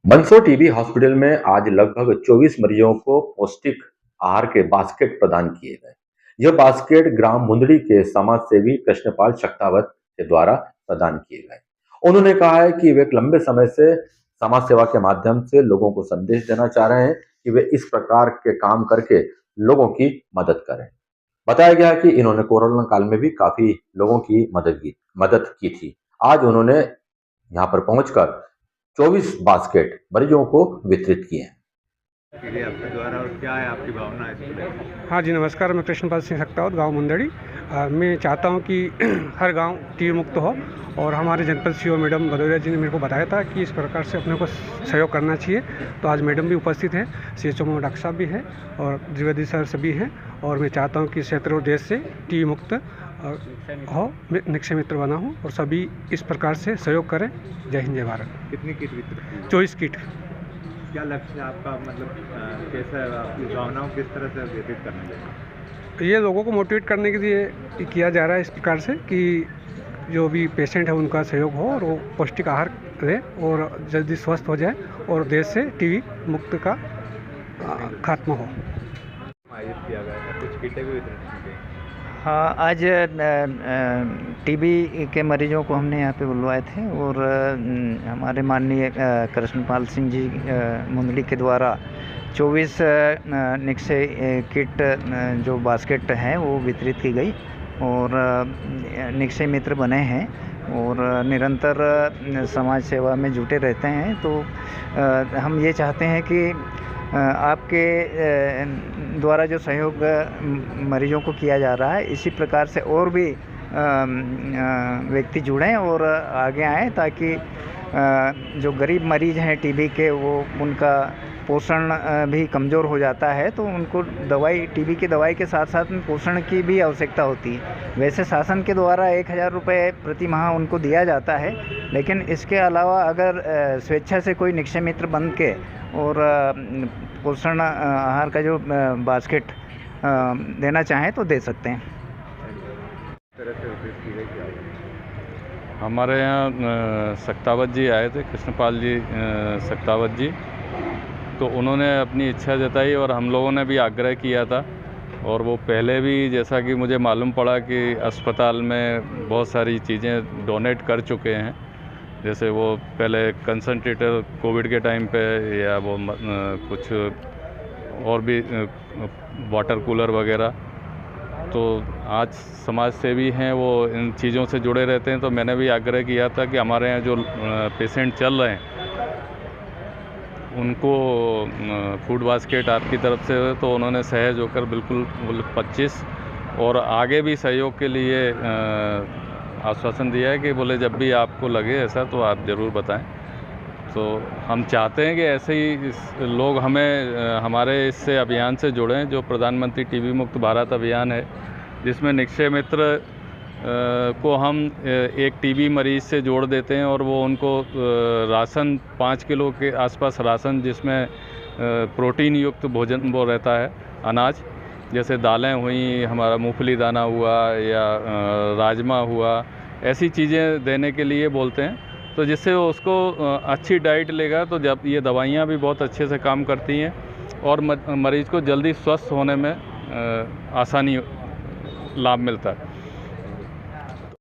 Mandsaur TB hospital में आज लगभग 24 मरीजों को पौष्टिक आहार के बास्केट प्रदान किए गए। यह बास्केट ग्राम मुंदड़ी के समाज सेवी कृष्णपाल शक्तावत के द्वारा प्रदान किए गए। उन्होंने कहा है कि वे एक लंबे समय से समाज सेवा के माध्यम से लोगों को संदेश देना चाह रहे हैं कि वे इस प्रकार के काम करके लोगों की मदद करें। बताया गया कि इन्होंने कोरोना काल में भी काफी लोगों की मदद की थी। आज उन्होंने यहाँ पर पहुंचकर 24 बास्केट मरीजों को वितरित किए हैं। आपके द्वारा और क्या है आपकी भावना इसको लेकर? हाँ जी, नमस्कार। मैं कृष्णपाल सिंह सक्तावत, गाँव मुंदड़ी। मैं चाहता हूँ कि हर गांव टीबी मुक्त हो और हमारे जनपद सीओ मैडम भदौरिया जी ने मेरे को बताया था कि इस प्रकार से अपने को सहयोग करना चाहिए। तो आज मैडम भी उपस्थित है, CHO में डॉक्टर साहब भी हैं और द्विवेदी सर सभी हैं। और मैं चाहता हूँ कि क्षेत्र और देश से टीबी मुक्त हो, निक्षय मित्र बना हूँ और सभी इस प्रकार से सहयोग करें। जय हिंद, जय भारत। कितनी किट वितरित? 24 किट। क्या लक्ष्य है आपका, मतलब कैसा आपकी भावनाओं किस तरह से व्यतीत करना चाहिए? ये लोगों को मोटिवेट करने के लिए किया जा रहा है इस प्रकार से कि जो भी पेशेंट है उनका सहयोग हो और वो पौष्टिक आहार ले और जल्दी स्वस्थ हो जाए और देश से टीबी मुक्त का खात्मा हो। आयोजित किया गया था, कुछ किटें भी वितरित की गई। हाँ, आज टीबी के मरीजों को हमने यहाँ पे बुलवाए थे और हमारे माननीय कृष्णपाल सिंह जी मुंदड़ी के द्वारा 24 निक्षय किट जो बास्केट हैं वो वितरित की गई और निक्षय मित्र बने हैं और निरंतर समाज सेवा में जुटे रहते हैं। तो हम ये चाहते हैं कि आपके द्वारा जो सहयोग मरीजों को किया जा रहा है, इसी प्रकार से और भी व्यक्ति जुड़ें और आगे आएँ ताकि जो गरीब मरीज हैं टीबी के, वो उनका पोषण भी कमज़ोर हो जाता है तो उनको दवाई, टीबी की दवाई के साथ साथ में पोषण की भी आवश्यकता होती है। वैसे शासन के द्वारा 1000 रुपये प्रति माह उनको दिया जाता है, लेकिन इसके अलावा अगर स्वेच्छा से कोई निक्षय मित्र बन के और पोषण आहार का जो बास्केट देना चाहें तो दे सकते हैं। हमारे यहाँ सक्तावत जी आए थे, कृष्णपाल जी सक्तावत जी, तो उन्होंने अपनी इच्छा जताई और हम लोगों ने भी आग्रह किया था। और वो पहले भी, जैसा कि मुझे मालूम पड़ा कि अस्पताल में बहुत सारी चीज़ें डोनेट कर चुके हैं, जैसे वो पहले कंसंट्रेटर कोविड के टाइम पे, या वो कुछ और भी वाटर कूलर वगैरह। तो आज समाज सेवी हैं, वो इन चीज़ों से जुड़े रहते हैं। तो मैंने भी आग्रह किया था कि हमारे यहाँ जो पेशेंट चल रहे हैं उनको फूड बास्केट आपकी तरफ से, तो उन्होंने सहज होकर बिल्कुल 25 और आगे भी सहयोग के लिए आश्वासन दिया है कि बोले जब भी आपको लगे ऐसा तो आप ज़रूर बताएं। तो हम चाहते हैं कि ऐसे ही लोग हमें हमारे इससे अभियान से जुड़ें, जो प्रधानमंत्री टीबी मुक्त भारत अभियान है, जिसमें निक्षय मित्र को हम एक टीबी मरीज़ से जोड़ देते हैं और वो उनको राशन 5 किलो के आसपास राशन, जिसमें प्रोटीन युक्त भोजन वो रहता है, अनाज, जैसे दालें हुई, हमारा मूंगफली दाना हुआ या राजमा हुआ, ऐसी चीज़ें देने के लिए बोलते हैं। तो जिससे वो उसको अच्छी डाइट लेगा तो जब ये दवाइयाँ भी बहुत अच्छे से काम करती हैं और मरीज़ को जल्दी स्वस्थ होने में आसानी, लाभ मिलता है।